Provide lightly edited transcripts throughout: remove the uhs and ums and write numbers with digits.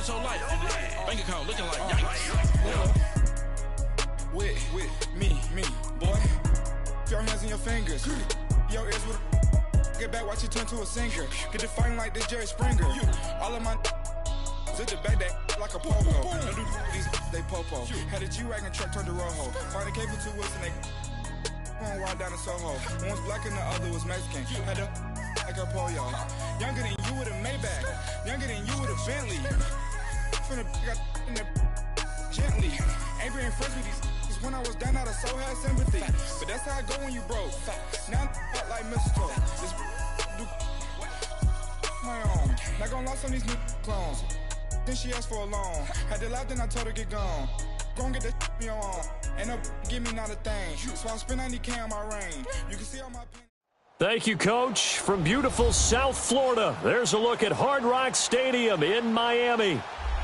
what's your life? Bank account looking like yikes. With me, boy. Your hands and your fingers. Your ears with get back, watch you turn to a singer. Get to fighting like this Jerry Springer. All of my zip the back that like a pogo. No do these they popo. Had a G-Wagon truck turned to Rojo. Find a cable 2 wheels and they going wild down in Soho. One was black and the other was Mexican. Had a like a pollo. Younger than you with a Maybach. Younger than you with a Bentley. From the got in the gently. Ain't been friends with these. When I was down, I so had sympathy. But that's how I go when you broke. Now I'm like mistletoe. This do my own. Not gonna lost on these new clones. Then she asked for a loan. Had to laugh, then I told her get gone. Gon' get that me on. And up, give me not a thing. So I spend 90K on my rain. You can see all my pen. Thank you, Coach. From beautiful South Florida, there's a look at Hard Rock Stadium in Miami.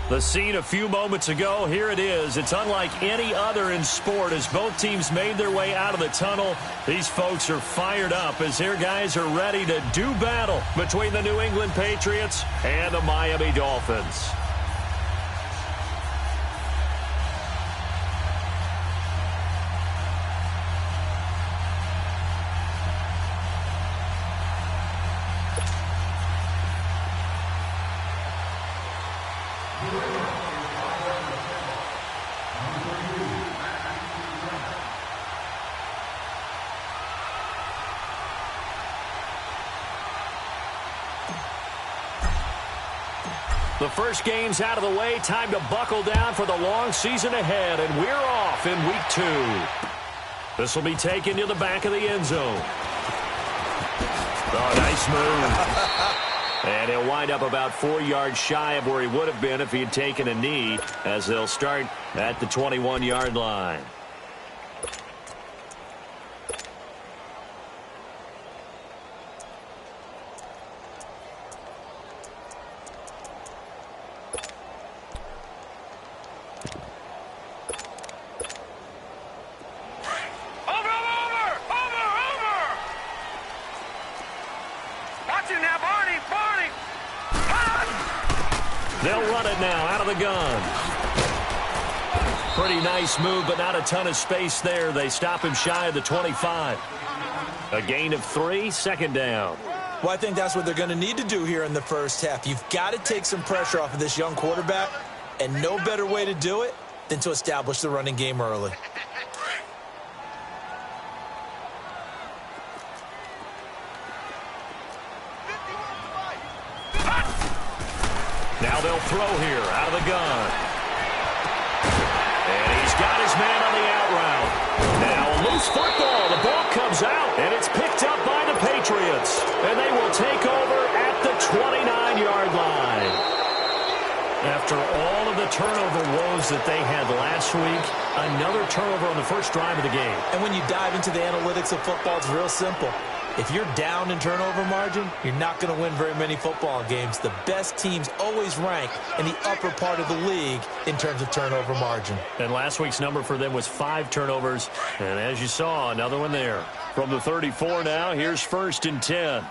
The scene a few moments ago, here it is. It's unlike any other in sport as both teams made their way out of the tunnel. These folks are fired up as their guys are ready to do battle between the New England Patriots and the Miami Dolphins. The first game's out of the way. Time to buckle down for the long season ahead, and we're off in week 2. This will be taken to the back of the end zone. Oh, nice move. And he'll wind up about 4 yards shy of where he would have been if he had taken a knee, as they'll start at the 21-yard line. They'll run it now out of the gun. Pretty nice move, but not a ton of space there. They stop him shy of the 25. A gain of 3, second down. Well, I think that's what they're going to need to do here in the first half. You've got to take some pressure off of this young quarterback, and no better way to do it than to establish the running game early. Now they'll throw here out of the gun. And he's got his man on the out route. Now a loose football. The ball comes out, and it's picked up by the Patriots. And they will take over at the 29-yard line. After all of the turnover woes that they had last week, another turnover on the first drive of the game. And when you dive into the analytics of football, it's real simple. If you're down in turnover margin, you're not going to win very many football games. The best teams always rank in the upper part of the league in terms of turnover margin. And last week's number for them was 5 turnovers. And as you saw, another one there. From the 34 now, here's 1st and 10.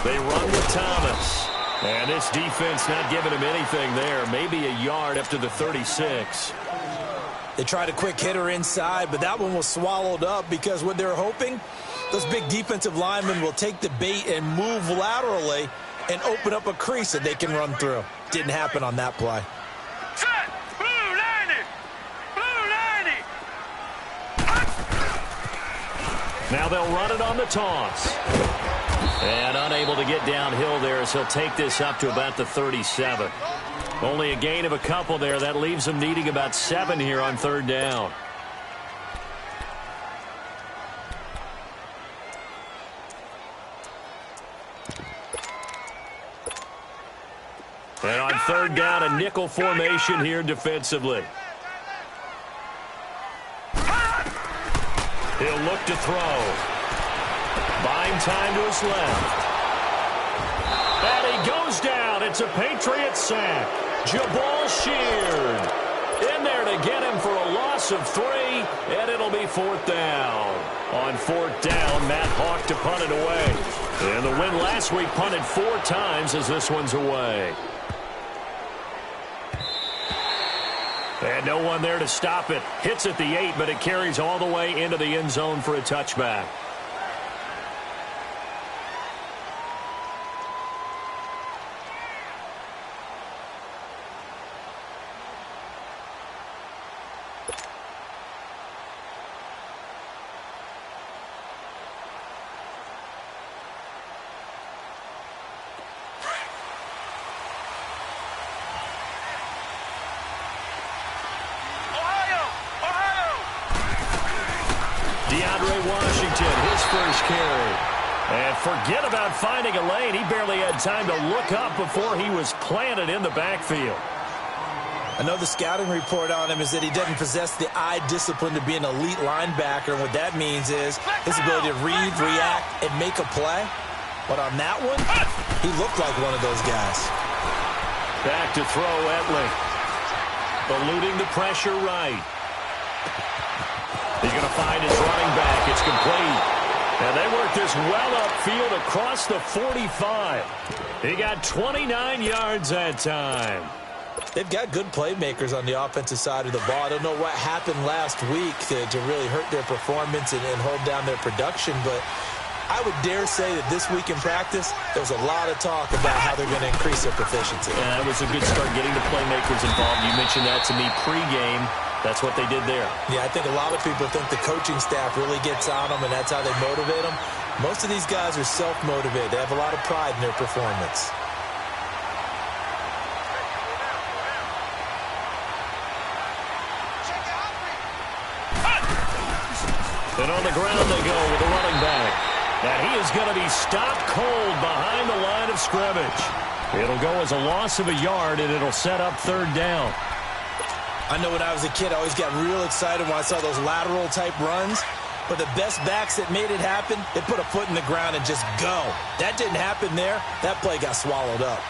They run with Thomas. And this defense not giving him anything there. Maybe a yard after the 36. They tried a quick hitter inside, but that one was swallowed up because what they're hoping, those big defensive linemen will take the bait and move laterally and open up a crease that they can run through. Didn't happen on that play. Set! Blue 90! Blue 90! Now they'll run it on the toss. And unable to get downhill there as he'll take this up to about the 37. Only a gain of a couple there. That leaves them needing about 7 here on 3rd down. And on 3rd down, a nickel formation here defensively. He'll look to throw. Buying time to his left. And he goes down. It's a Patriots sack. Jabal Sheard. In there to get him for a loss of 3, and it'll be 4th down. On 4th down, Matt Hawk to punt it away. And the win last week punted 4 times as this one's away. And no one there to stop it. Hits at the 8, but it carries all the way into the end zone for a touchback. Washington, his first carry. And forget about finding a lane. He barely had time to look up before he was planted in the backfield. I know the scouting report on him is that he doesn't possess the eye discipline to be an elite linebacker. And what that means is his ability to read, react, and make a play. But on that one, he looked like one of those guys. Back to throw, Etling. Eluding the pressure right. He's going to find his running back. It's complete. And they work this well upfield across the 45. He got 29 yards that time. They've got good playmakers on the offensive side of the ball. I don't know what happened last week to really hurt their performance and hold down their production, but I would dare say that this week in practice, there was a lot of talk about how they're going to increase their proficiency. Yeah, it was a good start getting the playmakers involved. You mentioned that to me pregame. That's what they did there. Yeah, I think a lot of people think the coaching staff really gets on them, and that's how they motivate them. Most of these guys are self-motivated. They have a lot of pride in their performance. And on the ground they go with the running back. And he is going to be stopped cold behind the line of scrimmage. It'll go as a loss of a yard, and it'll set up 3rd down. I know when I was a kid, I always got real excited when I saw those lateral-type runs. But the best backs that made it happen, they put a foot in the ground and just go. That didn't happen there. That play got swallowed up.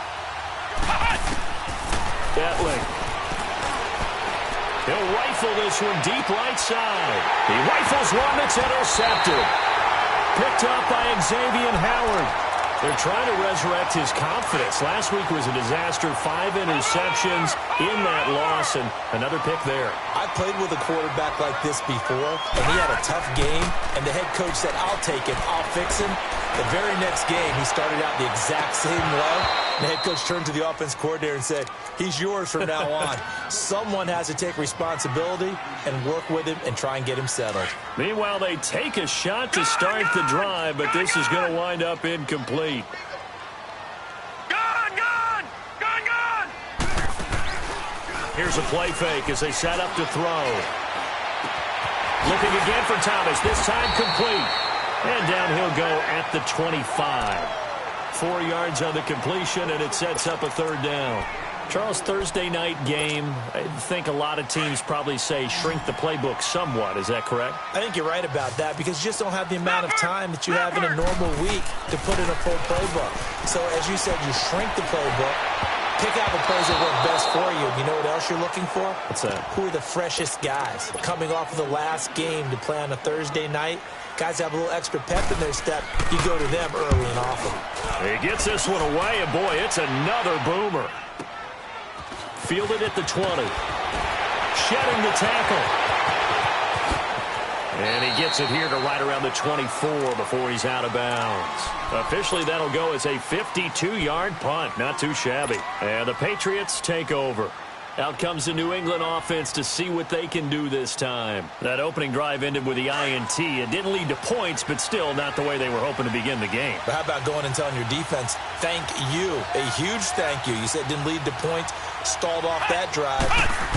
Etling. He'll rifle this one deep right side. He rifles one that's intercepted. Picked up by Xavier Howard. They're trying to resurrect his confidence. Last week was a disaster. 5 interceptions in that loss, and another pick there. I played with a quarterback like this before, and he had a tough game, and the head coach said, I'll take him, I'll fix him. The very next game, he started out the exact same way. The head coach turned to the offense coordinator and said, he's yours from now on. Someone has to take responsibility and work with him and try and get him settled. Meanwhile, they take a shot to start the drive, but this is going to wind up incomplete. Gone! Here's a play fake as they set up to throw. Looking again for Thomas, this time complete. And down he'll go at the 25. 4 yards on the completion, and it sets up a 3rd down. Charles, Thursday night game, I think a lot of teams probably say shrink the playbook somewhat. Is that correct? I think you're right about that because you just don't have the amount of time that you have in a normal week to put in a full playbook. So, as you said, you shrink the playbook, pick out the plays that work best for you. You know what else you're looking for? What's that? Who are the freshest guys? Coming off of the last game to play on a Thursday night, guys have a little extra pep in their step. You go to them early and often. He gets this one away, and boy, it's another boomer. Fielded at the 20. Shedding the tackle. And he gets it here to right around the 24 before he's out of bounds. Officially, that'll go as a 52-yard punt. Not too shabby. And the Patriots take over. Out comes the New England offense to see what they can do this time. That opening drive ended with the INT. It didn't lead to points, but still not the way they were hoping to begin the game. But how about going and telling your defense, thank you, a huge thank you. You said it didn't lead to points, stalled off that drive.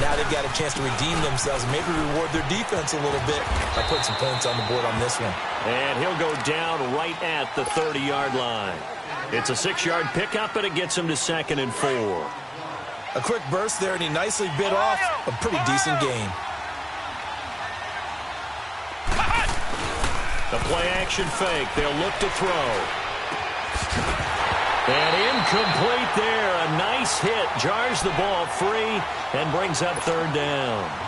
Now they've got a chance to redeem themselves and maybe reward their defense a little bit by putting some points on the board on this one. And he'll go down right at the 30-yard line. It's a 6-yard pickup, and it gets him to 2nd and 4. A quick burst there, and he nicely bit off a pretty decent gain. The play-action fake. They'll look to throw. And incomplete there. A nice hit. Jars the ball free and brings up third down.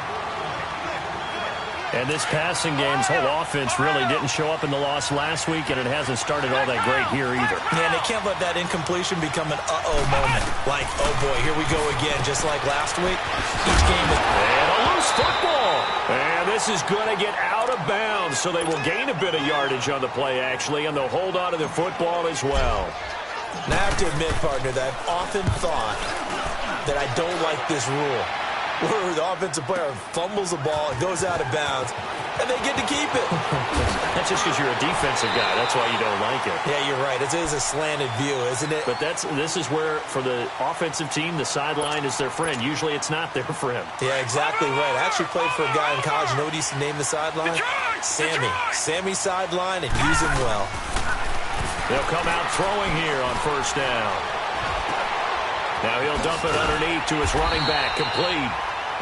And this passing game's whole offense really didn't show up in the loss last week, and it hasn't started all that great here either. Yeah, and they can't let that incompletion become an uh-oh moment. Like, oh boy, here we go again, just like last week. Each game is... And a loose football. And this is going to get out of bounds, so they will gain a bit of yardage on the play, actually, and they'll hold on to the football as well. Now, I have to admit, partner, that I've often thought that I don't like this rule, where the offensive player fumbles the ball, it goes out of bounds, and they get to keep it. That's just because you're a defensive guy. That's why you don't like it. Yeah, you're right. It is a slanted view, isn't it? But this is where, for the offensive team, the sideline is their friend. Usually it's not their friend. Yeah, exactly right. I actually played for a guy in college. You know what he used to name the sideline? Sammy. Sammy sideline, and use him well. They'll come out throwing here on first down. Now he'll dump it underneath to his running back, complete.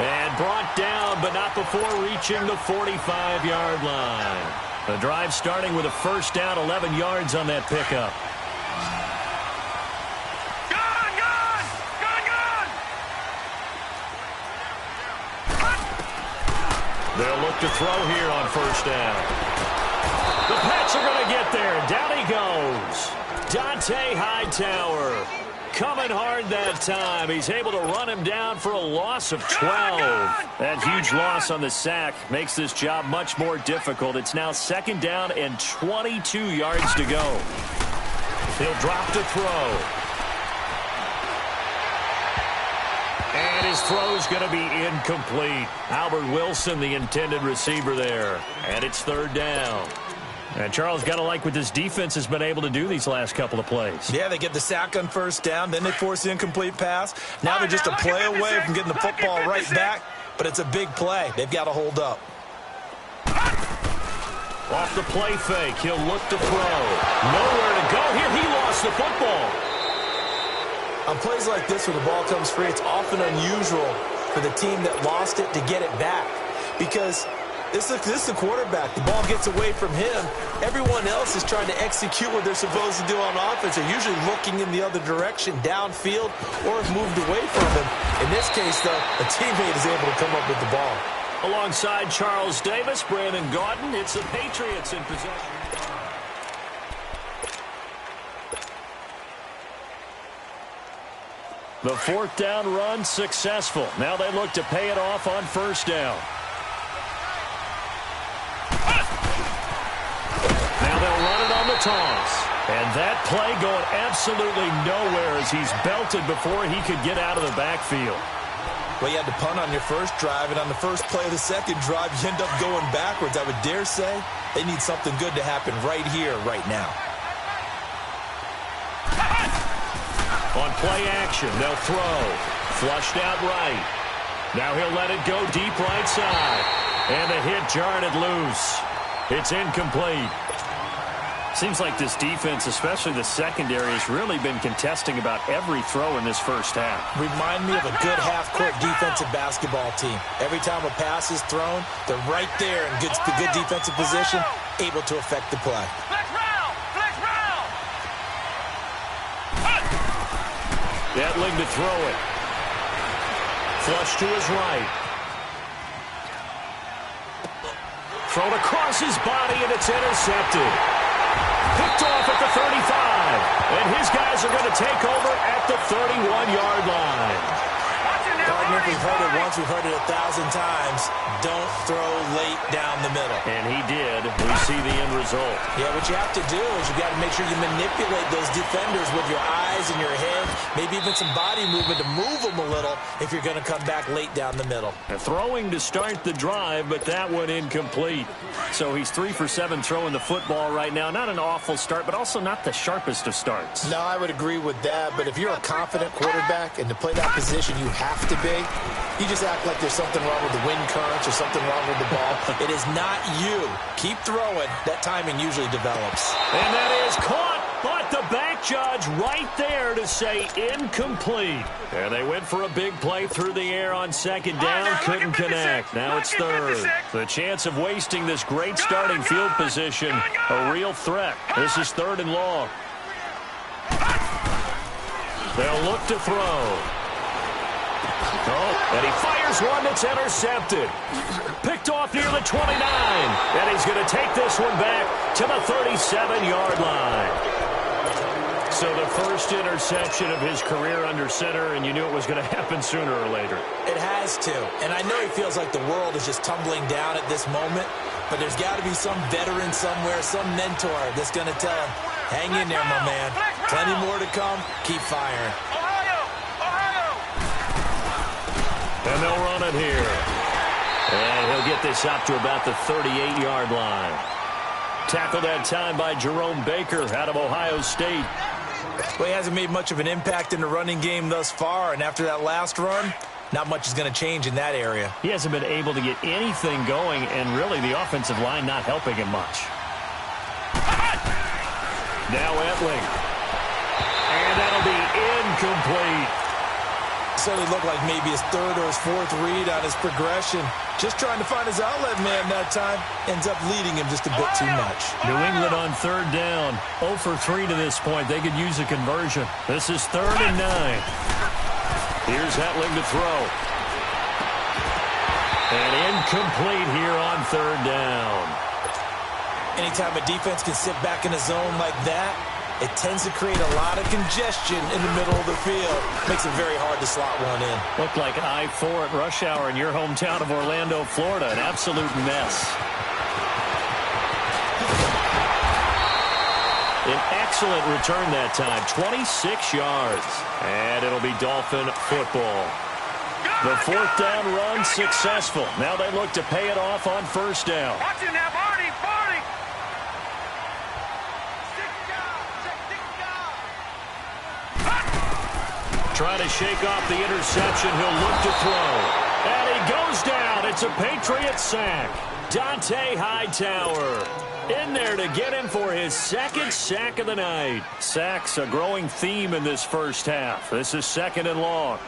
And brought down, but not before reaching the 45-yard line. The drive starting with a first down, 11 yards on that pickup. They'll look to throw here on first down. The Pats are going to get there. Down he goes. Dante Hightower. Coming hard that time. He's able to run him down for a loss of 12. That huge loss on the sack makes this job much more difficult. It's now second down and 22 yards to go. He'll drop to throw. And his throw's going to be incomplete. Albert Wilson, the intended receiver there. And it's third down. And Charles, got to like what this defense has been able to do these last couple of plays. Yeah, they get the sack on first down, then they force the incomplete pass. Now they're just a play away from getting the football right back, but it's a big play. They've got to hold up. Off the play fake, he'll look to throw. Nowhere to go here. He lost the football. On plays like this where the ball comes free, it's often unusual for the team that lost it to get it back because this is the quarterback. The ball gets away from him. Everyone else is trying to execute what they're supposed to do on offense. They're usually looking in the other direction, downfield, or have moved away from him. In this case, though, a teammate is able to come up with the ball. Alongside Charles Davis, Brandon Gaudin, it's the Patriots in possession. The fourth down run successful. Now they look to pay it off on first down. Now they'll run it on the toss. And that play going absolutely nowhere as he's belted before he could get out of the backfield. Well, you had to punt on your first drive, and on the first play of the second drive, you end up going backwards. I would dare say they need something good to happen right here, right now. On play action, they'll throw. Flushed out right. Now he'll let it go deep right side. And the hit jarred it loose. It's incomplete. Seems like this defense, especially the secondary, has really been contesting about every throw in this first half. Remind me of a good half-court defensive basketball team. Every time a pass is thrown, they're right there in the good defensive position, able to affect the play. Etling to throw it. Flush to his right. Thrown across his body, and it's intercepted. Picked off at the 35. And his guys are going to take over at the 31-yard line. Gardner, we've heard it once, we've heard it 1,000 times. Don't throw late down the middle. And he did. We see the end result. Yeah, what you have to do is you got to make sure you manipulate those defenders with your eyes and your head, maybe even some body movement to move them a little if you're going to come back late down the middle. Throwing to start the drive, but that one incomplete. So he's 3 for 7 throwing the football right now. Not an awful start, but also not the sharpest of starts. No, I would agree with that, but if you're a confident quarterback and to play that position you have to be, you just act like there's something wrong with the wind currents or something wrong with the ball. It is not you. Keep throwing. That timing usually develops. And that is caught, but the back judge right there to say incomplete. And they went for a big play through the air on second down, couldn't connect. Now it's third. The chance of wasting this great starting field position, a real threat. This is 3rd and long. They'll look to throw. Oh, and he fires one that's intercepted. Picked off near the 29. And he's going to take this one back to the 37-yard line. So the first interception of his career under center, and you knew it was going to happen sooner or later. It has to. And I know he feels like the world is just tumbling down at this moment, but there's got to be some veteran somewhere, some mentor that's going to tell him, hang in there, my man. Plenty more to come. Keep firing. And they'll run it here. And he'll get this up to about the 38-yard line. Tackled that time by Jerome Baker out of Ohio State. Well, he hasn't made much of an impact in the running game thus far, and after that last run, not much is going to change in that area. He hasn't been able to get anything going, and really the offensive line not helping him much. Now Etling. And that'll be incomplete. Certainly looked like maybe his third or his fourth read on his progression. Just trying to find his outlet man that time. Ends up leading him just a bit too much. New England on third down. 0 for 3 to this point. They could use a conversion. This is 3rd and 9. Here's Etling to throw. And incomplete here on 3rd down. Anytime a defense can sit back in a zone like that, it tends to create a lot of congestion in the middle of the field. Makes it very hard to slot one in. Looked like I-4 at rush hour in your hometown of Orlando, Florida. An absolute mess. An excellent return that time. 26 yards. And it'll be Dolphin football. The 4th down run successful. Now they look to pay it off on 1st down. Watch him now, Barney. Trying to shake off the interception. He'll look to throw. And he goes down. It's a Patriots sack. Dante Hightower in there to get him for his 2nd sack of the night. Sacks a growing theme in this first half. This is 2nd and long.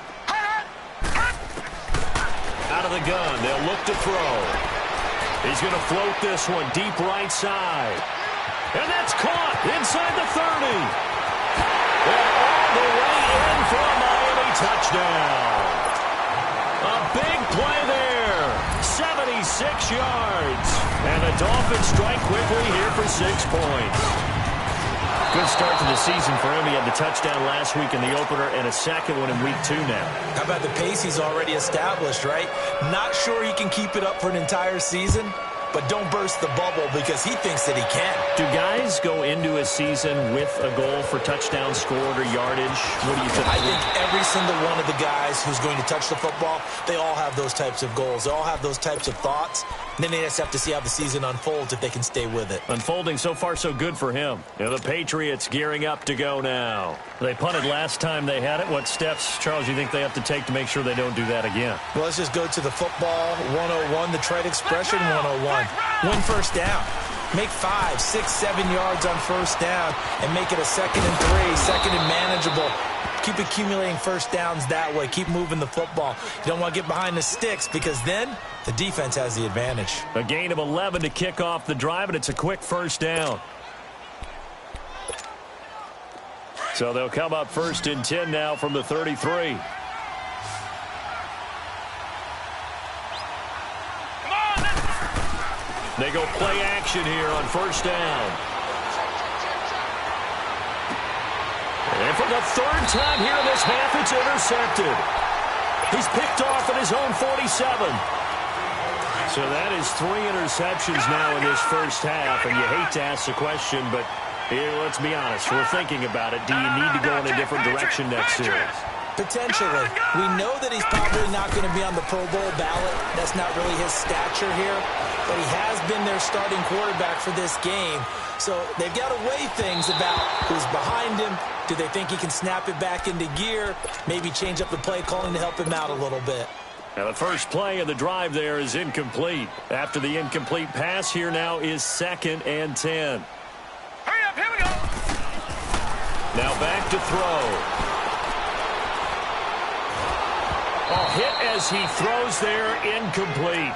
Out of the gun. They'll look to throw. He's going to float this one deep right side. And that's caught inside the 30. And all the way in for a Miami touchdown. A big play there. 76 yards. And the Dolphins strike quickly here for 6 points. Good start to the season for him. He had the touchdown last week in the opener and a second one in week 2 now. How about the pace he's already established, right? Not sure he can keep it up for an entire season, but don't burst the bubble because he thinks that he can. Do guys go into a season with a goal for touchdowns scored or yardage? What do you think? I think every single one of the guys who's going to touch the football, they all have those types of goals. They all have those types of thoughts. And then they just have to see how the season unfolds if they can stay with it. Unfolding so far so good for him. And the Patriots gearing up to go now. They punted last time they had it. What steps, Charles, you think they have to take to make sure they don't do that again? Well, let's just go to the football 101, the trade expression 101. Win 1st down. Make 5, 6, 7 yards on 1st down and make it a 2nd and 3, 2nd and manageable. Keep accumulating 1st downs that way. Keep moving the football. You don't want to get behind the sticks because then the defense has the advantage. A gain of 11 to kick off the drive, and it's a quick 1st down. So they'll come up 1st and 10 now from the 33. They go play action here on 1st down. And for the 3rd time here in this half, it's intercepted. He's picked off at his own 47. So that is 3 interceptions now in this first half. And you hate to ask the question, but here, let's be honest. We're thinking about it. Do you need to go in a different direction next series? Potentially. We know that he's probably not going to be on the Pro Bowl ballot. That's not really his stature here. But he has been their starting quarterback for this game. So they've got to weigh things about who's behind him. Do they think he can snap it back into gear? Maybe change up the play calling to help him out a little bit. Now the first play of the drive there is incomplete. After the incomplete pass, here now is 2nd and 10. Hurry up, here we go. Now back to throw. Hit as he throws there, incomplete.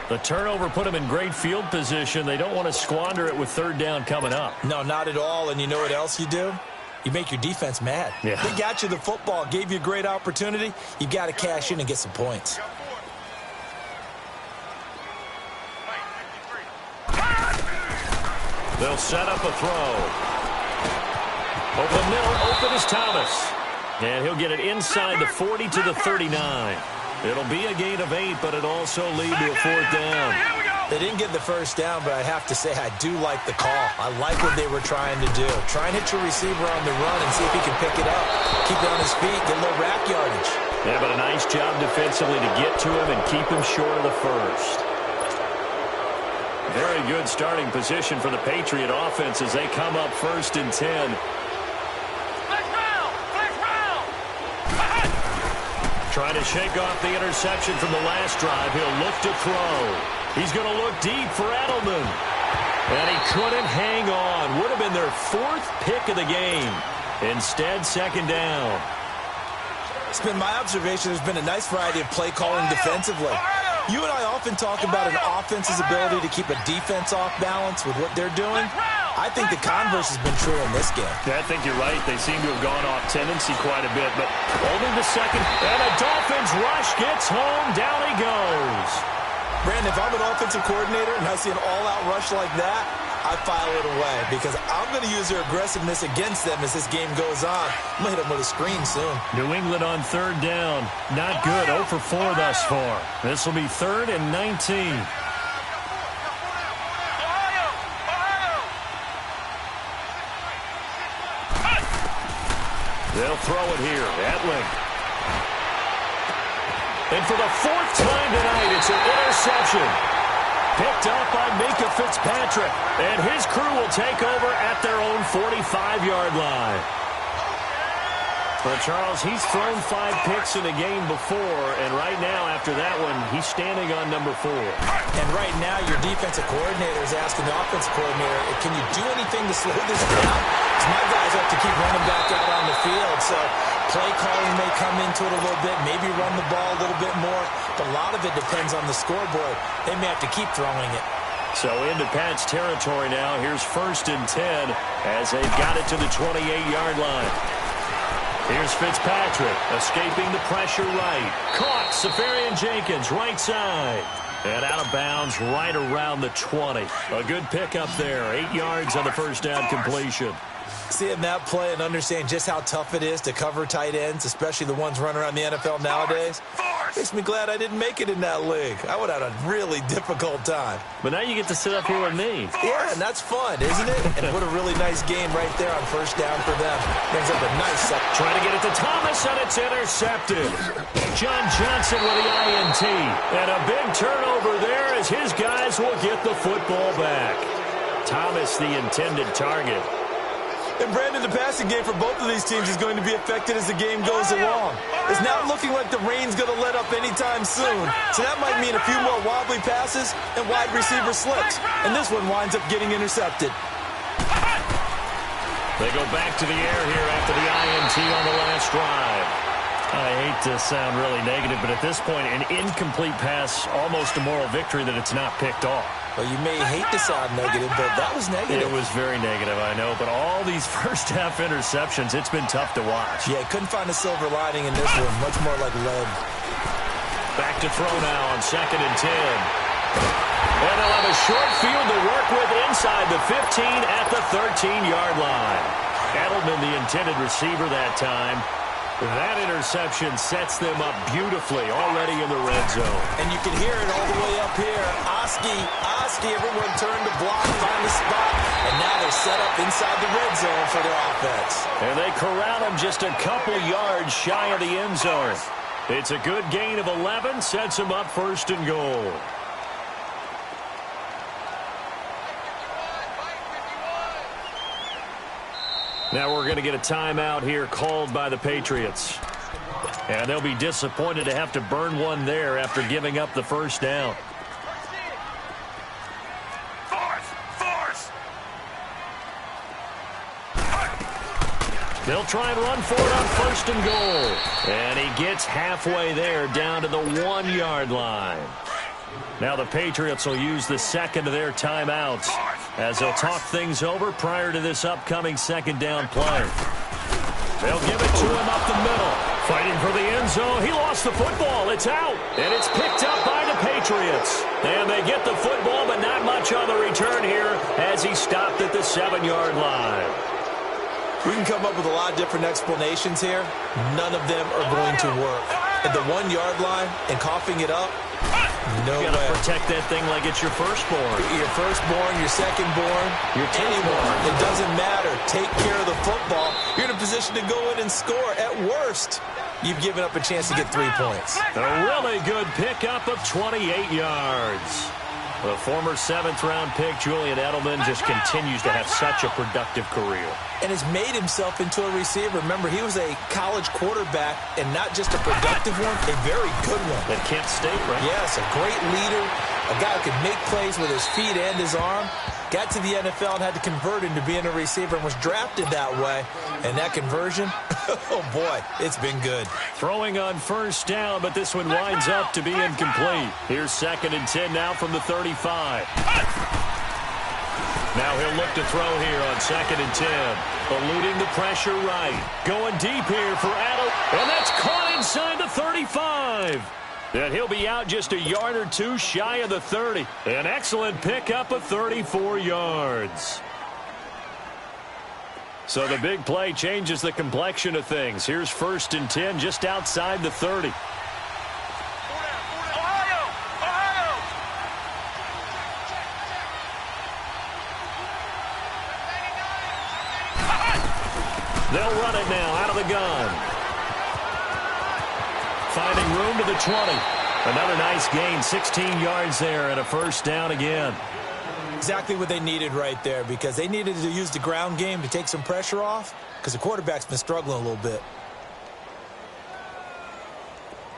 The turnover put him in great field position. They don't want to squander it with 3rd down coming up. No, not at all. And you know what else you do? You make your defense mad. Yeah. They got you the football, gave you a great opportunity. You got to cash in and get some points. They'll set up a throw. Over the middle, open is Thomas. And he'll get it inside the 40 to the 39. It'll be a gain of 8, but it'll also lead to a 4th down. They didn't get the first down, but I have to say I do like the call. I like what they were trying to do. Try and hit your receiver on the run and see if he can pick it up. Keep it on his feet, get a little rack yardage. Yeah, but a nice job defensively to get to him and keep him short of the first. Very good starting position for the Patriot offense as they come up 1st and 10. Trying to shake off the interception from the last drive. He'll look to throw. He's going to look deep for Edelman. And he couldn't hang on. Would have been their 4th pick of the game. Instead, 2nd down. It's been my observation there's been a nice variety of play calling defensively. You and I often talk about an offense's ability to keep a defense off balance with what they're doing. I think the converse has been true in this game. Yeah, I think you're right. They seem to have gone off tendency quite a bit, but only the second. And a Dolphins rush gets home. Down he goes. Brandon, if I'm an offensive coordinator and I see an all-out rush like that, I file it away because I'm going to use their aggressiveness against them as this game goes on. I'm going to hit them with a screen soon. New England on 3rd down. Not good. 0 for 4 thus far. This will be 3rd and 19. They'll throw it here. Etling. And for the 4th time tonight, it's an interception. Picked up by Minkah Fitzpatrick. And his crew will take over at their own 45-yard line. Well, Charles, he's thrown 5 picks in a game before, and right now, after that one, he's standing on number 4. And right now, your defensive coordinator is asking the offensive coordinator, can you do anything to slow this down? Because my guys have to keep running back out on the field, so play calling may come into it a little bit, maybe run the ball a little bit more, but a lot of it depends on the scoreboard. They may have to keep throwing it. So into Pat's territory now. Here's 1st and 10 as they've got it to the 28-yard line. Here's Fitzpatrick, escaping the pressure right. Caught, Safarian-Jenkins, right side. And out of bounds right around the 20. A good pickup there, 8 yards on the 1st down completion. Seeing that play and understand just how tough it is to cover tight ends, especially the ones running around the NFL nowadays, makes me glad I didn't make it in that league. I would have had a really difficult time. But now you get to sit up here with me. Yeah, and that's fun, isn't it? And what a really nice game right there on 1st down for them. Brings up a nice set. Trying to get it to Thomas, and it's intercepted. John Johnson with the INT. And a big turnover there as his guys will get the football back. Thomas, the intended target. And Brandon, the passing game for both of these teams is going to be affected as the game goes along. It's not looking like the rain's going to let up anytime soon. So that might mean a few more wobbly passes and wide receiver slips. And this one winds up getting intercepted. They go back to the air here after the INT on the last drive. I hate to sound really negative, but at this point, an incomplete pass, almost a moral victory that it's not picked off. Well, you may hate to sound negative, but that was negative. It was very negative, I know. But all these first-half interceptions, it's been tough to watch. Yeah, couldn't find a silver lining in this one. Much more like lead. Back to throw now on 2nd and 10. And they'll have a short field to work with inside the 15 at the 13-yard line. Edelman, the intended receiver that time. That interception sets them up beautifully already in the red zone. And you can hear it all the way up here. Oski, everyone turned to block, find the spot, and now they're set up inside the red zone for their offense. And they corral him just a couple yards shy of the end zone. It's a good gain of 11, sets him up 1st and goal. Now we're going to get a timeout here called by the Patriots. And they'll be disappointed to have to burn one there after giving up the 1st down. They'll try and run for it on 1st and goal. And he gets halfway there down to the 1-yard line. Now the Patriots will use the 2nd of their timeouts as they'll talk things over prior to this upcoming 2nd down play. They'll give it to him up the middle. Fighting for the end zone. He lost the football. It's out. And it's picked up by the Patriots. And they get the football, but not much on the return here as he stopped at the 7-yard line. We can come up with a lot of different explanations here. None of them are going to work. At the 1-yard line and coughing it up, no way. You got to protect that thing like it's your firstborn. Your firstborn, your secondborn, anyone. It doesn't matter. Take care of the football. You're in a position to go in and score. At worst, you've given up a chance to get 3 points. A really good pickup of 28 yards. The former 7th-round pick, Julian Edelman, just continues to have such a productive career. And has made himself into a receiver. Remember, he was a college quarterback, and not just a productive one, a very good one. At Kent State, right? Yes, a great leader, a guy who could make plays with his feet and his arm. Got to the NFL and had to convert into being a receiver and was drafted that way. And that conversion, oh boy, it's been good. Throwing on first down, but this one winds up to be incomplete. Here's 2nd and 10 now from the 35. Now he'll look to throw here on 2nd and 10. Eluding the pressure right. Going deep here for Adel. And that's caught inside the 35. And he'll be out just a yard or two shy of the 30. An excellent pickup of 34 yards. So the big play changes the complexion of things. Here's 1st and 10 just outside the 30. They'll run it now out of the gun. Finding room to the 20. Another nice gain, 16 yards there, and a first down again. Exactly what they needed right there, because they needed to use the ground game to take some pressure off, because the quarterback's been struggling a little bit.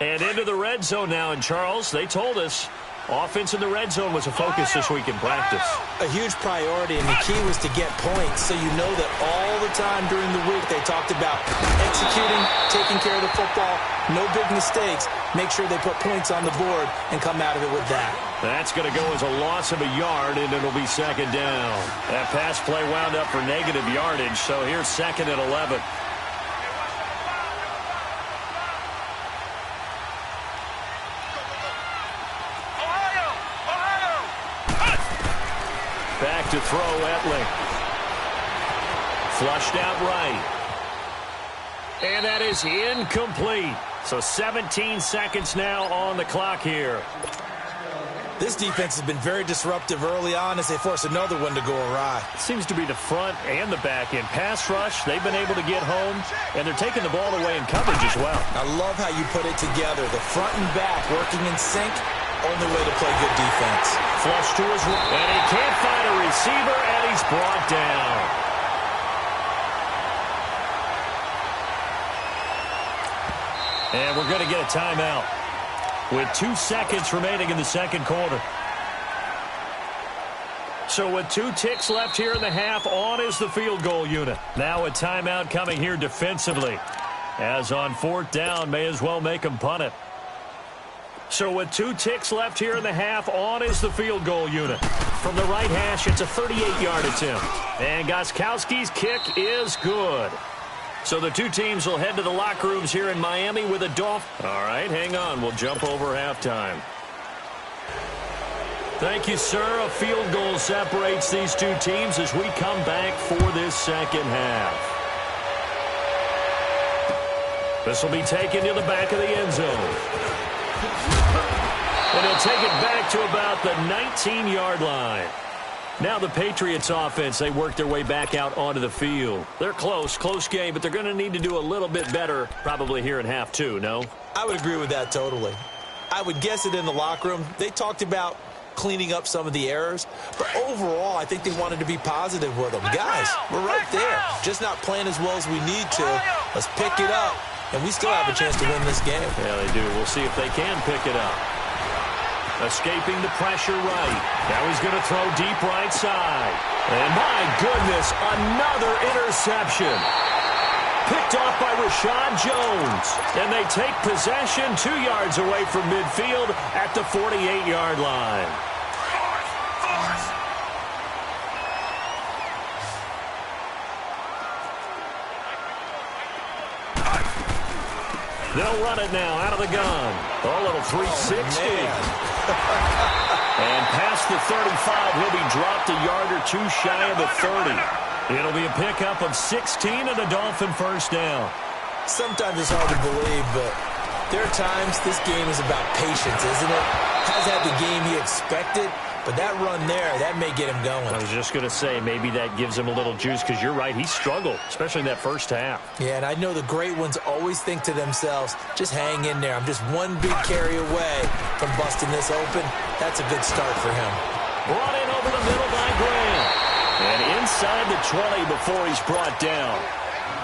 And into the red zone now, and Charles, they told us offense in the red zone was a focus this week in practice. A huge priority, and the key was to get points. So you know that all the time during the week they talked about executing, taking care of the football, no big mistakes. Make sure they put points on the board and come out of it with that. That's going to go as a loss of a yard, and it'll be 2nd down. That pass play wound up for negative yardage, so here's 2nd and 11. Back to throw, Etling. Flushed out right. And that is incomplete. So 17 seconds now on the clock here. This defense has been very disruptive early on as they force another one to go awry. It seems to be the front and the back end. Pass rush, they've been able to get home, and they're taking the ball away in coverage as well. I love how you put it together. The front and back working in sync. Only way to play good defense. Flush to his right. And he can't find a receiver, and he's brought down. And we're going to get a timeout with 2 seconds remaining in the second quarter. So with 2 ticks left here in the half, on is the field goal unit. Now a timeout coming here defensively. As on 4th down, may as well make them punt it. So with 2 ticks left here in the half, on is the field goal unit. From the right hash, it's a 38-yard attempt. And Gostkowski's kick is good. So the 2 teams will head to the locker rooms here in Miami with a Dolphin. All right, hang on. We'll jump over halftime. Thank you, sir. A field goal separates these 2 teams as we come back for this second half. This will be taken to the back of the end zone. And he'll take it back to about the 19-yard line. Now the Patriots offense, they work their way back out onto the field. They're close game, but they're going to need to do a little bit better probably here in half 2, no? I would agree with that totally. I would guess it in the locker room. They talked about cleaning up some of the errors, but overall I think they wanted to be positive with them. Guys, we're right there. Just not playing as well as we need to. Let's pick it up, and we still have a chance to win this game. Yeah, they do. We'll see if they can pick it up. Escaping the pressure right. Now he's going to throw deep right side. And my goodness, another interception. Picked off by Rashad Jones. And they take possession 2 yards away from midfield at the 48-yard line. They'll run it now out of the gun. A little 360. And past the 35, he'll be dropped a yard or two shy of the 30. It'll be a pickup of 16 and a Dolphin first down. Sometimes it's hard to believe, but there are times this game is about patience, isn't it? Has had the game he expected, but that run there, that may get him going. I was just going to say, maybe that gives him a little juice, because you're right, he struggled, especially in that first half. Yeah, and I know the great ones always think to themselves, just hang in there. I'm just one big carry away from busting this open. That's a good start for him. Brought in over the middle by Graham. And inside the 20 before he's brought down.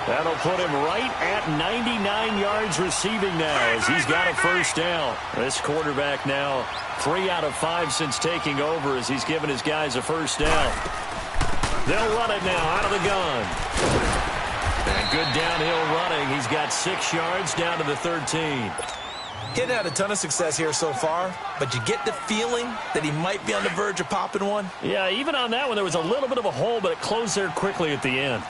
That'll put him right at 99 yards receiving now as he's got a first down. This quarterback now 3 out of 5 since taking over as he's given his guys a first down. They'll run it now out of the gun. And good downhill running. He's got 6 yards down to the 13. He hadn't had a ton of success here so far, but you get the feeling that he might be on the verge of popping one. Yeah, even on that one, there was a little bit of a hole, but it closed there quickly at the end.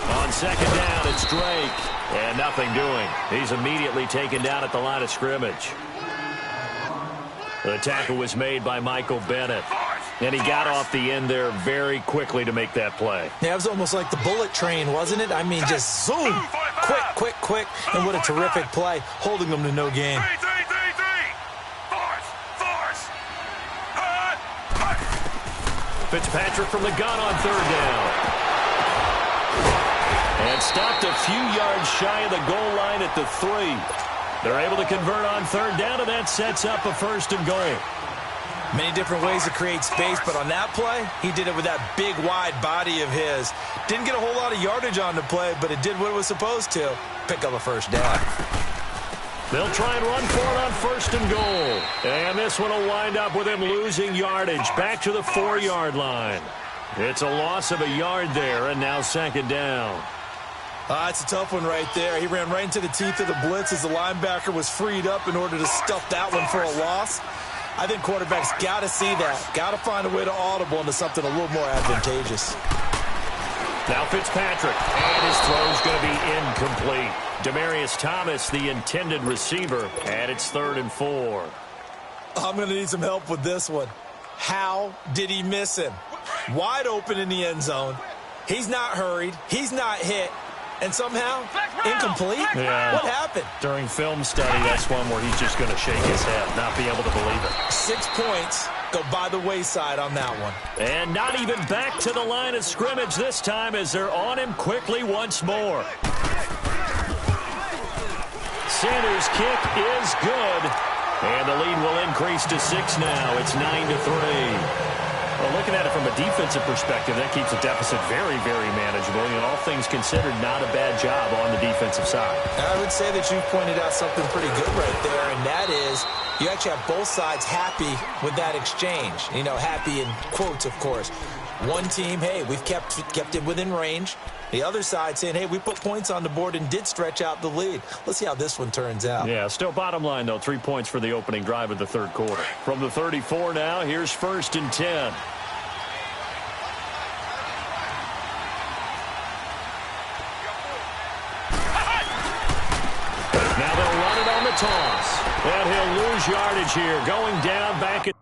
On second down, it's Drake. And nothing doing. He's immediately taken down at the line of scrimmage. The tackle was made by Michael Bennett. And he got off the end there very quickly to make that play. Yeah, it was almost like the bullet train, wasn't it? I mean, just zoom. Quick, quick, quick. And what a terrific play, holding them to no gain. Fitzpatrick from the gun on third down. And stopped a few yards shy of the goal line at the 3. They're able to convert on third down, and that sets up a first and goal. Many different ways to create space, but on that play, he did it with that big, wide body of his. Didn't get a whole lot of yardage on the play, but it did what it was supposed to. Pick up a first down. They'll try and run for it on first and goal. And this one will wind up with him losing yardage back to the 4-yard line. It's a loss of a yard there, and now second down. It's a tough one right there. He ran right into the teeth of the blitz as the linebacker was freed up in order to stuff that one for a loss. I think quarterbacks got to see that. Got to find a way to audible into something a little more advantageous. Now Fitzpatrick, and his throw's going to be incomplete. Demaryius Thomas, the intended receiver, and it's 3rd and 4. I'm going to need some help with this one. How did he miss him? Wide open in the end zone. He's not hurried. He's not hit. And somehow, incomplete? Yeah. What happened? During film study, that's one where he's just going to shake his head, not be able to believe it. 6 points go by the wayside on that one. And not even back to the line of scrimmage this time as they're on him quickly once more. Sanders' kick is good. And the lead will increase to 6 now. It's 9-3. Well, looking at it from a defensive perspective, that keeps the deficit very, very manageable. You know, all things considered, not a bad job on the defensive side. I would say that you've pointed out something pretty good right there, and that is you actually have both sides happy with that exchange. You know, happy in quotes, of course. One team, hey, we've kept it within range. The other side saying, hey, we put points on the board and did stretch out the lead. Let's see how this one turns out. Yeah, still bottom line, though, 3 points for the opening drive of the third quarter. From the 34 now, here's 1st and 10. Now they'll run it on the toss. And he'll lose yardage here, going down back at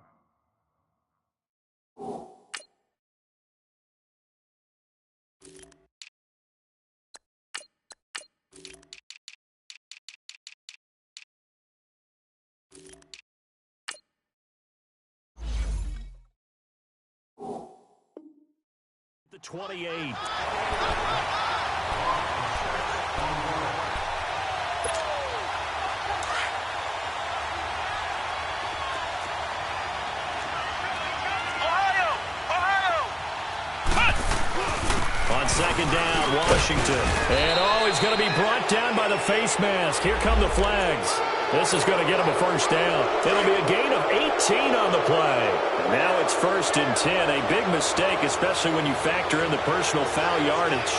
the 28. On second down, Washington. And he's going to be brought down by the face mask. Here come the flags. This is going to get him a first down. It'll be a gain of 18 on the play. And now it's 1st and 10. A big mistake, especially when you factor in the personal foul yardage.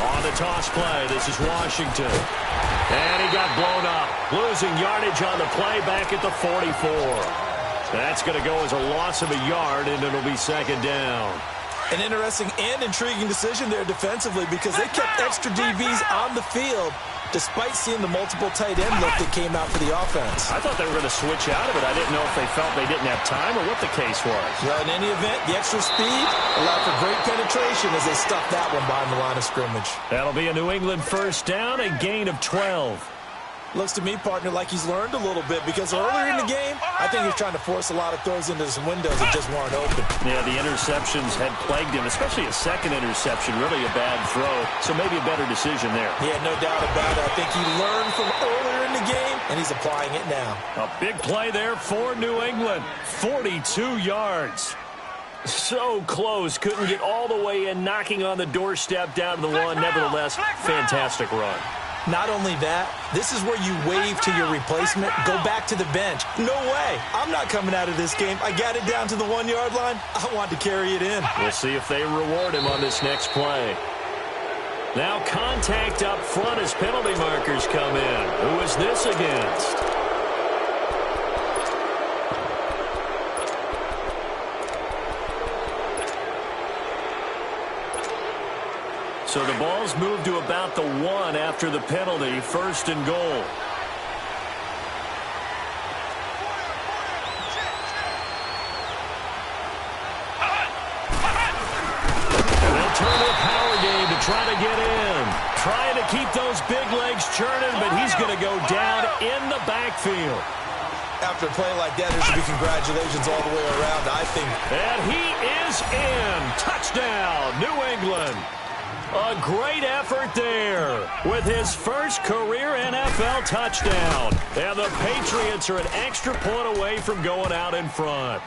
On the toss play, this is Washington. And he got blown up, losing yardage on the play back at the 44. That's going to go as a loss of a yard, and it'll be second down. An interesting and intriguing decision there defensively because they kept extra DBs on the field despite seeing the multiple tight end look that came out for the offense. I thought they were going to switch out of it. I didn't know if they felt they didn't have time or what the case was. Well, in any event, the extra speed allowed for great penetration as they stuffed that one behind the line of scrimmage. That'll be a New England first down, a gain of 12. Looks to me, partner, like he's learned a little bit because earlier in the game, I think he was trying to force a lot of throws into some windows that just weren't open. Yeah, the interceptions had plagued him, especially a second interception, really a bad throw, so maybe a better decision there. Yeah, no doubt about it. I think he learned from earlier in the game, and he's applying it now. A big play there for New England, 42 yards. So close, couldn't get all the way in, knocking on the doorstep down to the one. Nevertheless, fantastic run. Not only that, this is where you wave to your replacement, go back to the bench. No way. I'm not coming out of this game. I got it down to the 1 yard line. I want to carry it in. We'll see if they reward him on this next play. Now contact up front as penalty markers come in. Who is this against? So the ball's moved to about the 1 after the penalty, first and goal. They'll turn to a power game to try to get in. Trying to keep those big legs churning, but he's going to go down in the backfield. After a play like that, there should be congratulations all the way around, I think. And he is in. Touchdown, New England. A great effort there with his first career NFL touchdown. And the Patriots are an extra point away from going out in front.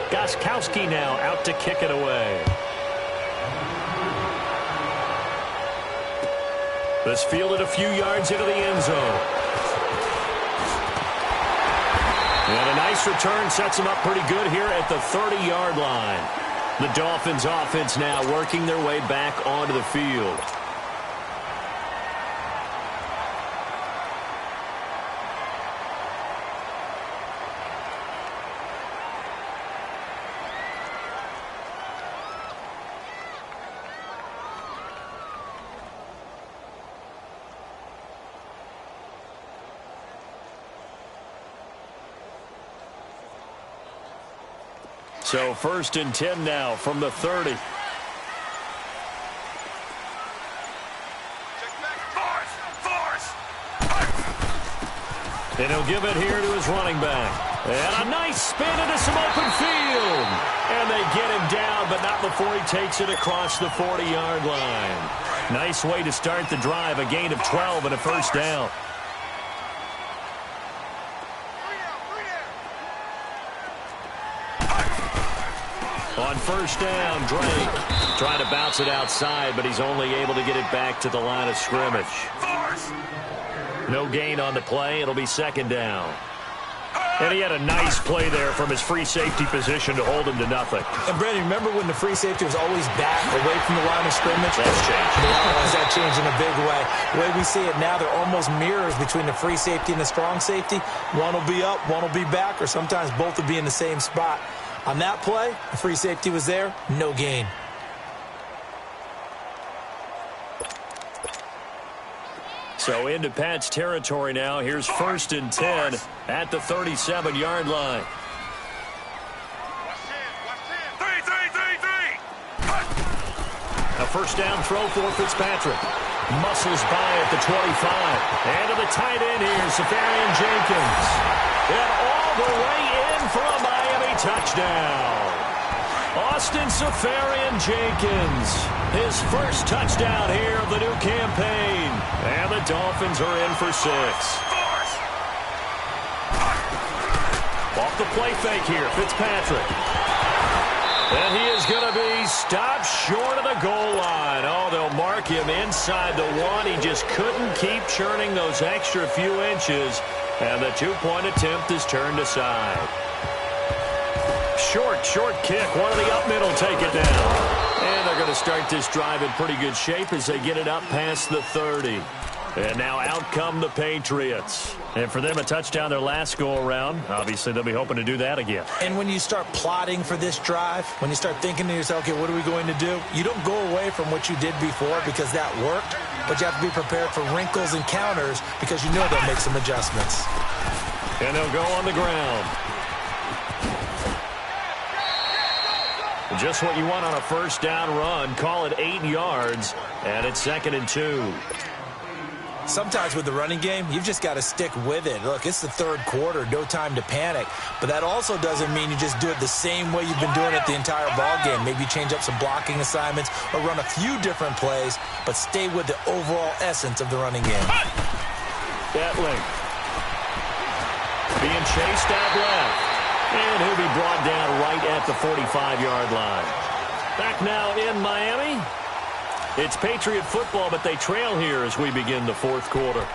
Gostkowski now out to kick it away. This fielded a few yards into the end zone. And a nice return sets them up pretty good here at the 30-yard line. The Dolphins offense now working their way back onto the field. So first and 10 now from the 30. And he'll give it here to his running back. And a nice spin into some open field. And they get him down, but not before he takes it across the 40-yard line. Nice way to start the drive, a gain of 12 and a first down. On first down, Drake trying to bounce it outside, but he's only able to get it back to the line of scrimmage. No gain on the play. It'll be second down. And he had a nice play there from his free safety position to hold him to nothing. And, Brandon, remember when the free safety was always back away from the line of scrimmage? That's changed. That changed in a big way. The way we see it now, they're almost mirrors between the free safety and the strong safety. One will be up, one will be back, or sometimes both will be in the same spot. On that play, the free safety was there, no gain. So into Pat's territory now. Here's first and 10 at the 37-yard line. A first down throw for Fitzpatrick. Muscles by at the 25. And to the tight end here, Safarian Jenkins. And all the way in for a Miami touchdown. Austin Safarian-Jenkins, his first touchdown here of the new campaign. And the Dolphins are in for 6. Off the play fake here, Fitzpatrick. And he is going to be stopped short of the goal line. Oh, they'll mark him inside the 1. He just couldn't keep churning those extra few inches. And the two-point attempt is turned aside. Short kick. One of the up middle take it down. And they're going to start this drive in pretty good shape as they get it up past the 30. And now out come the Patriots. And for them, a touchdown their last go-around. Obviously, they'll be hoping to do that again. And when you start plotting for this drive, when you start thinking to yourself, okay, what are we going to do? You don't go away from what you did before because that worked, but you have to be prepared for wrinkles and counters because you know they'll make some adjustments. And they'll go on the ground. Just what you want on a first down run. Call it 8 yards, and it's 2nd and 2. Sometimes with the running game, you've just got to stick with it. Look, it's the third quarter, no time to panic. But that also doesn't mean you just do it the same way you've been doing it the entire ball game. Maybe change up some blocking assignments or run a few different plays, but stay with the overall essence of the running game. Betling being chased out left. And he'll be brought down right at the 45-yard line. Back now in Miami. It's Patriot football, but they trail here as we begin the fourth quarter.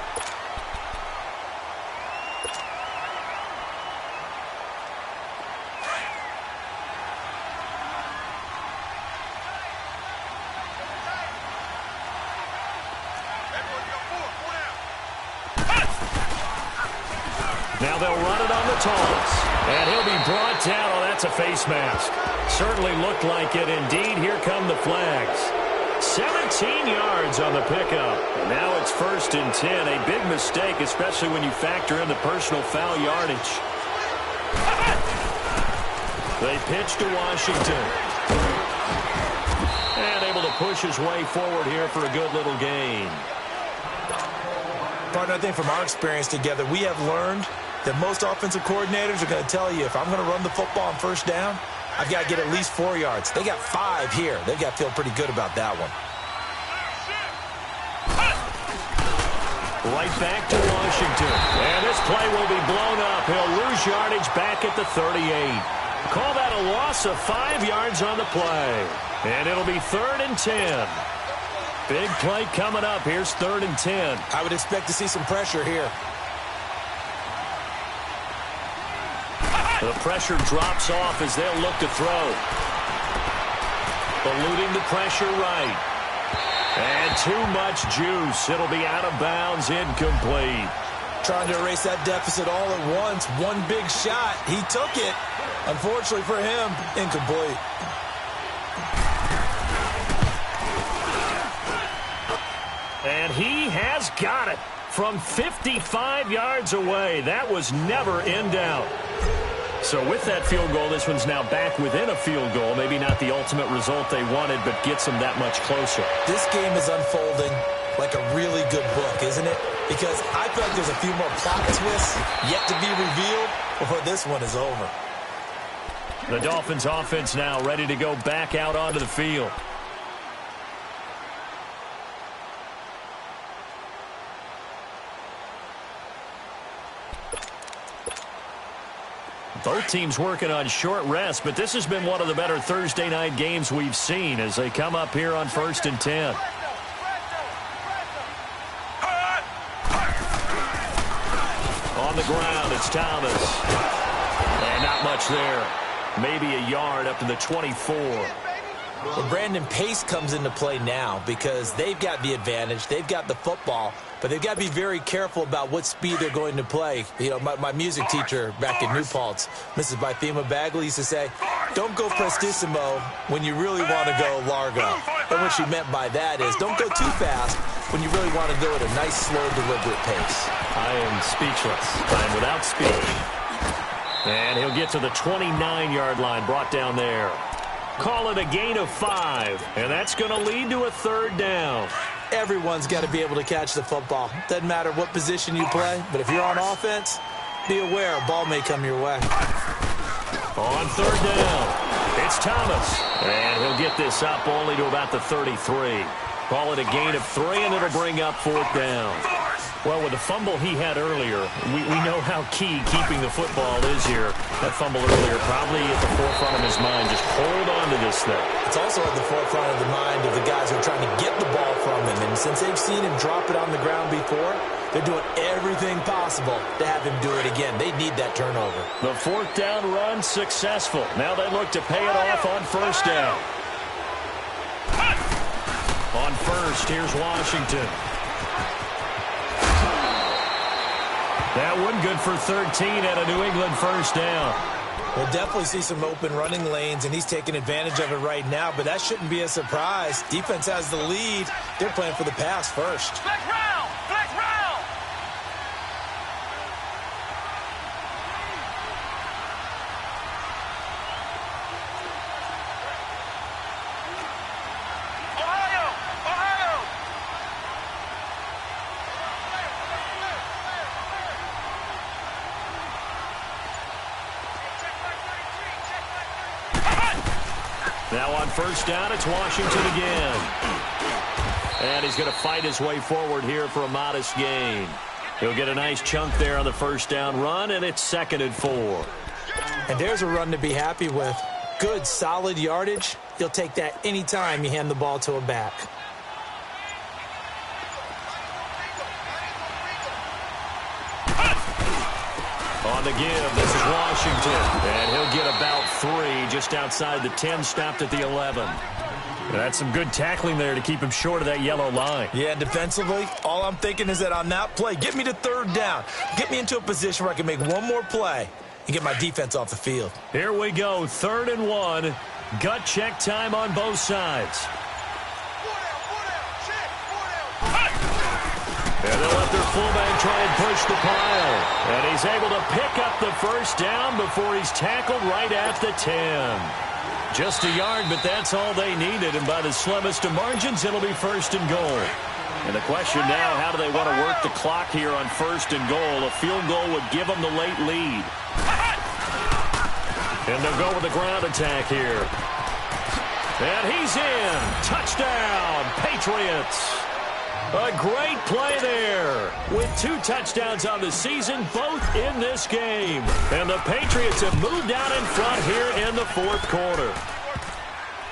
Now they'll run it on the toss. And he'll be brought down. Oh, that's a face mask. Certainly looked like it. Indeed, here come the flags. 17 yards on the pickup. And now it's 1st and 10. A big mistake, especially when you factor in the personal foul yardage. They pitch to Washington. And able to push his way forward here for a good little gain. Partner, I think from our experience together, we have learned that most offensive coordinators are going to tell you, if I'm going to run the football on first down, I've got to get at least 4 yards. They got 5 here. They've got to feel pretty good about that one. Right back to Washington. And this play will be blown up. He'll lose yardage back at the 38. Call that a loss of 5 yards on the play. And it'll be 3rd and 10. Big play coming up. Here's 3rd and 10. I would expect to see some pressure here. The pressure drops off as they'll look to throw. Eluding the pressure right. And too much juice. It'll be out of bounds, incomplete. Trying to erase that deficit all at once. One big shot. He took it. Unfortunately for him, incomplete. And he has got it from 55 yards away. That was never in doubt. So with that field goal, this one's now back within a field goal. Maybe not the ultimate result they wanted, but gets them that much closer. This game is unfolding like a really good book, isn't it? Because I feel like there's a few more plot twists yet to be revealed before this one is over. The Dolphins offense now ready to go back out onto the field. Both teams working on short rest, but this has been one of the better Thursday night games we've seen as they come up here on 1st and 10. On the ground, it's Thomas. And not much there. Maybe a yard up to the 24. Well, Brandon, pace comes into play now because they've got the advantage. They've got the football, but they've got to be very careful about what speed they're going to play. You know, my music teacher back in New Paltz, Mrs. Bythema Bagley, used to say, don't go prestissimo when you really want to go largo. And what she meant by that is don't go too fast when you really want to go at a nice, slow, deliberate pace. I am speechless. I am without speech. And he'll get to the 29-yard line, brought down there. Call it a gain of 5, and that's going to lead to a 3rd down. Everyone's got to be able to catch the football. Doesn't matter what position you play, but if you're on offense, be aware a ball may come your way. On 3rd down, it's Thomas. And he'll get this up only to about the 33. Call it a gain of 3, and it'll bring up 4th down. Well, with the fumble he had earlier, we know how key keeping the football is here. That fumble earlier probably at the forefront of his mind. Just hold on to this thing. It's also at the forefront of the mind of the guys who are trying to get the ball from him. And since they've seen him drop it on the ground before, they're doing everything possible to have him do it again. They need that turnover. The 4th down run successful. Now they look to pay it off on 1st down. On 1st, here's Washington. That one good for 13 at a New England first down. We'll definitely see some open running lanes, and he's taking advantage of it right now, but that shouldn't be a surprise. Defense has the lead. They're playing for the pass first. Flex round! Flex round! Ohio! Ohio! Now on first down, it's Washington again. And he's going to fight his way forward here for a modest gain. He'll get a nice chunk there on the first down run, and it's 2nd and 4. And there's a run to be happy with. Good, solid yardage. You'll take that anytime you hand the ball to a back. On the give, this is Washington. And he'll get about 3 just outside the 10, stopped at the 11. That's some good tackling there to keep him short of that yellow line. Yeah, defensively, all I'm thinking is that on that play, get me to 3rd down. Get me into a position where I can make one more play and get my defense off the field. Here we go, 3rd and 1. Gut check time on both sides. And they'll let their fullback try and push the pile. And he's able to pick up the first down before he's tackled right at the 10. Just a yard, but that's all they needed. And by the slimmest of margins, it'll be 1st and goal. And the question now, how do they want to work the clock here on 1st and goal? A field goal would give them the late lead. And they'll go with the ground attack here. And he's in. Touchdown, Patriots. A great play there with 2 touchdowns on the season, both in this game. And the Patriots have moved out in front here in the 4th quarter.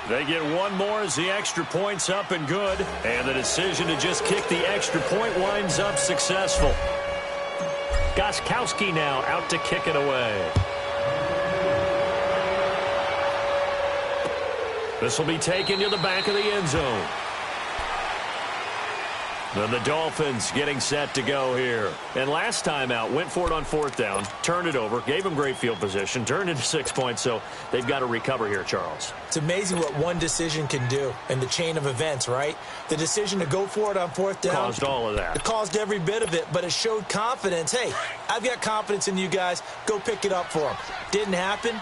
They get one more as the extra point's up and good. And the decision to just kick the extra point winds up successful. Gostkowski now out to kick it away. This will be taken to the back of the end zone. Then the Dolphins getting set to go here. And last time out, went for it on 4th down, turned it over, gave them great field position, turned into 6 points, so they've got to recover here, Charles. It's amazing what one decision can do in the chain of events, right? The decision to go for it on 4th down. Caused all of that. It caused every bit of it, but it showed confidence. Hey, I've got confidence in you guys. Go pick it up for them. Didn't happen.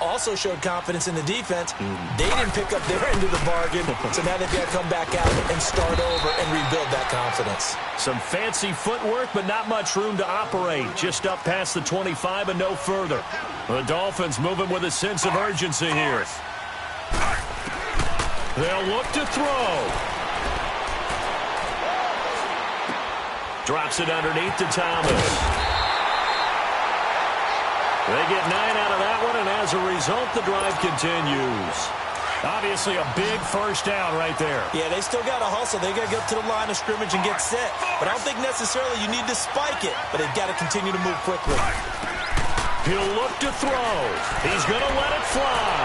Also showed confidence in the defense. They didn't pick up their end of the bargain, so now they've got to come back out and start over and rebuild that confidence. Some fancy footwork, but not much room to operate. Just up past the 25 and no further. The Dolphins moving with a sense of urgency here. They'll look to throw. Drops it underneath to Thomas. They get 9 out of that one, and as a result, the drive continues. Obviously, a big first down right there. Yeah, they still got to hustle. They got to get up to the line of scrimmage and get set. But I don't think necessarily you need to spike it, but they've got to continue to move quickly. He'll look to throw. He's going to let it fly.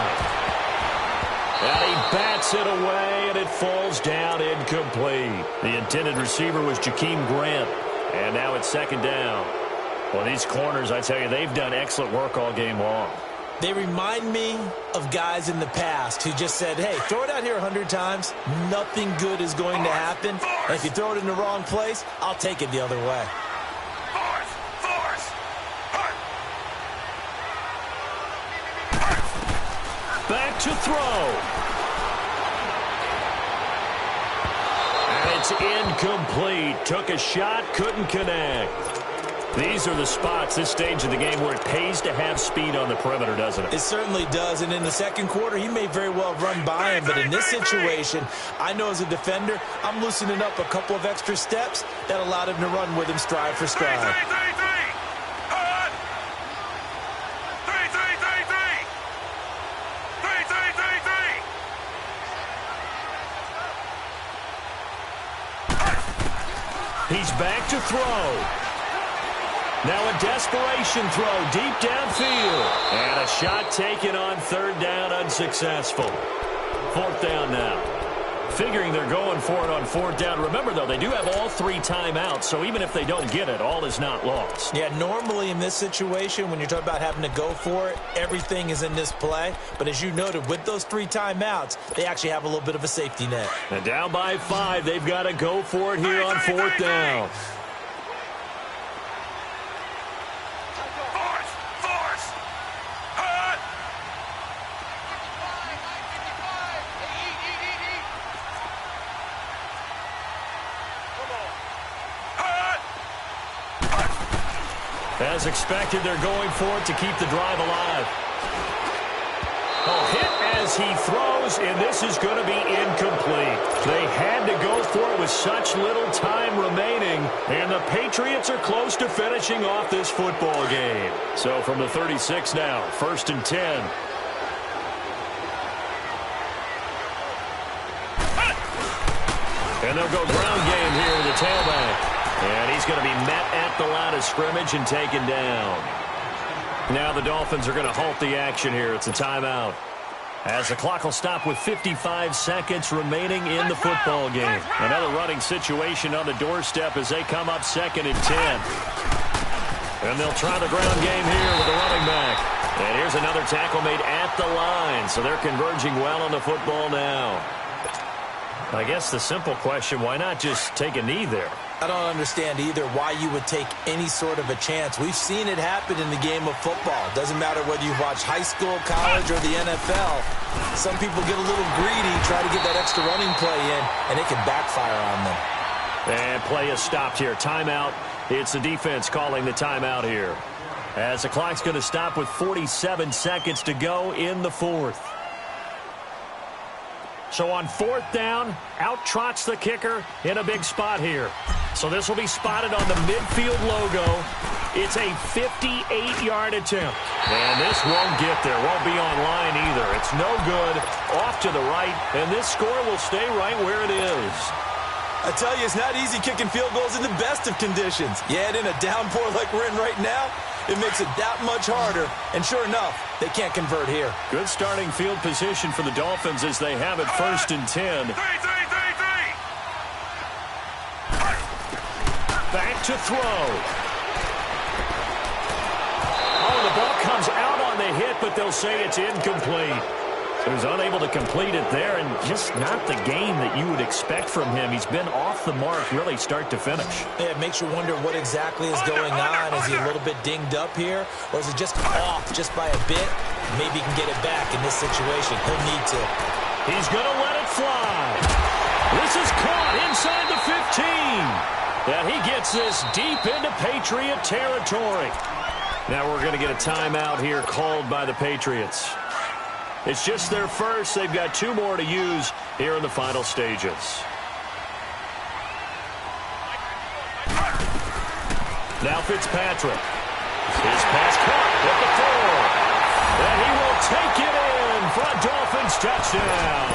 And he bats it away, and it falls down incomplete. The intended receiver was Jakeem Grant, and now it's 2nd down. Well, these corners, I tell you, they've done excellent work all game long. They remind me of guys in the past who just said, hey, throw it out here 100 times. Nothing good is going to happen. And if you throw it in the wrong place, I'll take it the other way. Back to throw. And it's incomplete. Took a shot, couldn't connect. These are the spots, this stage of the game, where it pays to have speed on the perimeter, doesn't it? It certainly does, and in the 2nd quarter, he may very well run by him, but in this situation, I know as a defender, I'm loosening up a couple of extra steps that allowed him to run with him stride for stride. He's back to throw. Now a desperation throw deep downfield. And a shot taken on 3rd down, unsuccessful. 4th down now. Figuring they're going for it on 4th down. Remember, though, they do have all 3 timeouts, so even if they don't get it, all is not lost. Yeah, normally in this situation, when you're talking about having to go for it, everything is in this play. But as you noted, with those 3 timeouts, they actually have a little bit of a safety net. And down by 5, they've got to go for it here on 4th down. As expected, they're going for it to keep the drive alive. Oh, hit as he throws, and this is going to be incomplete. They had to go for it with such little time remaining, and the Patriots are close to finishing off this football game. So from the 36 now, 1st and 10. And they'll go ground game here with the tailback. And he's going to be met at the line of scrimmage and taken down. Now the Dolphins are going to halt the action here. It's a timeout. As the clock will stop with 55 seconds remaining in the football game. Another running situation on the doorstep as they come up 2nd and 10. And they'll try the ground game here with the running back. And here's another tackle made at the line. So they're converging well on the football now. I guess the simple question, why not just take a knee there? I don't understand either why you would take any sort of a chance. We've seen it happen in the game of football. Doesn't matter whether you've watched high school, college, or the NFL. Some people get a little greedy, try to get that extra running play in, and it can backfire on them. And play is stopped here. Timeout. It's the defense calling the timeout here. As the clock's going to stop with 47 seconds to go in the 4th. So on 4th down, out trots the kicker in a big spot here. So this will be spotted on the midfield logo. It's a 58-yard attempt. And this won't get there. Won't be on line either. It's no good. Off to the right. And this score will stay right where it is. I tell you, it's not easy kicking field goals in the best of conditions. Yet in a downpour like we're in right now, it makes it that much harder. And sure enough, they can't convert here. Good starting field position for the Dolphins as they have it 1st and 10. Back to throw. Oh, the ball comes out on the hit, but they'll say it's incomplete. So he's unable to complete it there, and just not the game that you would expect from him. He's been off the mark really start to finish. Yeah, it makes you wonder what exactly is going on. Is he a little bit dinged up here, or is it just off just by a bit? Maybe he can get it back in this situation. He'll need to. He's going to let it fly. This is caught inside the 15. And he gets this deep into Patriot territory. Now we're going to get a timeout here called by the Patriots. It's just their first. They've got 2 more to use here in the final stages. Now Fitzpatrick. His pass caught at the 4. And he will take it in for a Dolphins touchdown.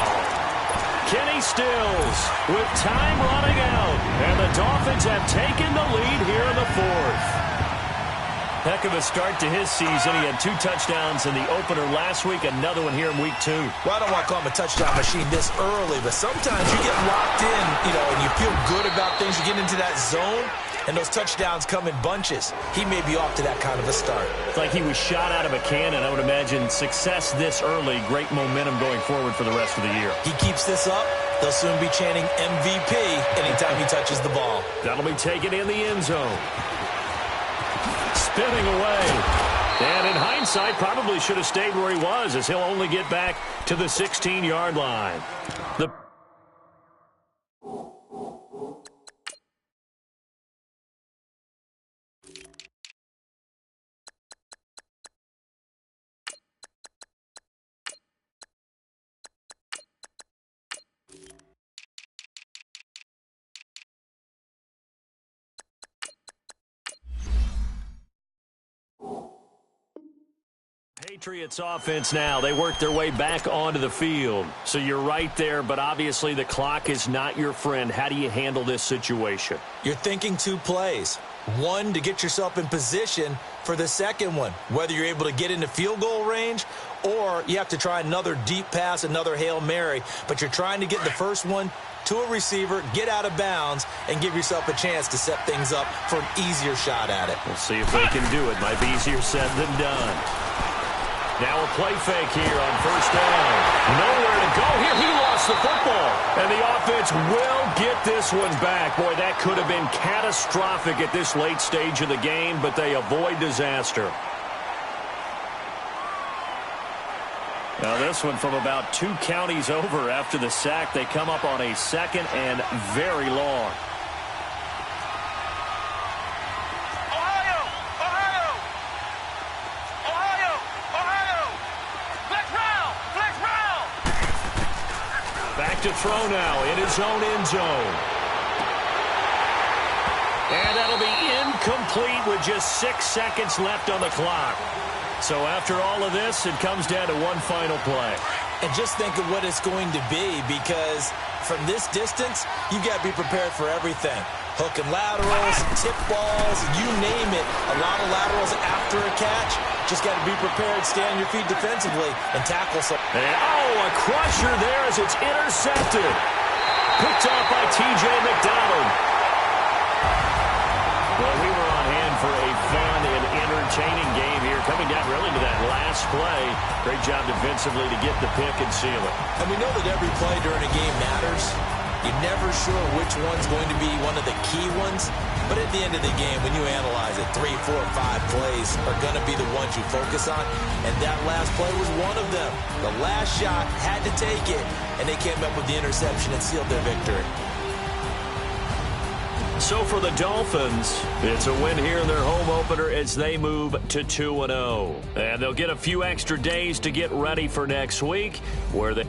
Kenny Stills with time running out. And the Dolphins have taken the lead here in the 4th. Heck of a start to his season. He had 2 touchdowns in the opener last week, another one here in week 2. Well, I don't want to call him a touchdown machine this early, but sometimes you get locked in, and you feel good about things. You get into that zone, and those touchdowns come in bunches. He may be off to that kind of a start. It's like he was shot out of a cannon. I would imagine success this early, great momentum going forward for the rest of the year. He keeps this up, they'll soon be chanting MVP anytime he touches the ball. That'll be taken in the end zone. Spinning away. And in hindsight, probably should have stayed where he was, as he'll only get back to the 16-yard line. The Patriots offense now. They work their way back onto the field. So you're right there, but obviously the clock is not your friend. How do you handle this situation? You're thinking 2 plays. One, to get yourself in position for the second one, whether you're able to get into field goal range or you have to try another deep pass, another Hail Mary. But you're trying to get the first one to a receiver, get out of bounds, and give yourself a chance to set things up for an easier shot at it. We'll see if they can do it. Might be easier said than done. Now a play fake here on first down. Nowhere to go here. He lost the football. And the offense will get this one back. Boy, that could have been catastrophic at this late stage of the game, but they avoid disaster. Now this one from about 2 counties over after the sack. They come up on a second and very long. Back to throw now in his own end zone. And that'll be incomplete with just 6 seconds left on the clock. So after all of this, it comes down to one final play. And just think of what it's going to be, because from this distance, you've got to be prepared for everything. Hook and laterals, tip balls, you name it. A lot of laterals after a catch. Just got to be prepared, stay on your feet defensively, and tackle some. And, a crusher there as it's intercepted. Picked off by T.J. McDonald. Well, we were on hand for a fun and entertaining game here, coming down really to that last play. Great job defensively to get the pick and seal it. And we know that every play during a game matters. You're never sure which one's going to be one of the key ones. But at the end of the game, when you analyze it, 3, 4, 5 plays are going to be the ones you focus on. And that last play was one of them. The last shot had to take it, and they came up with the interception and sealed their victory. So for the Dolphins, it's a win here in their home opener as they move to 2-0. And they'll get a few extra days to get ready for next week, where they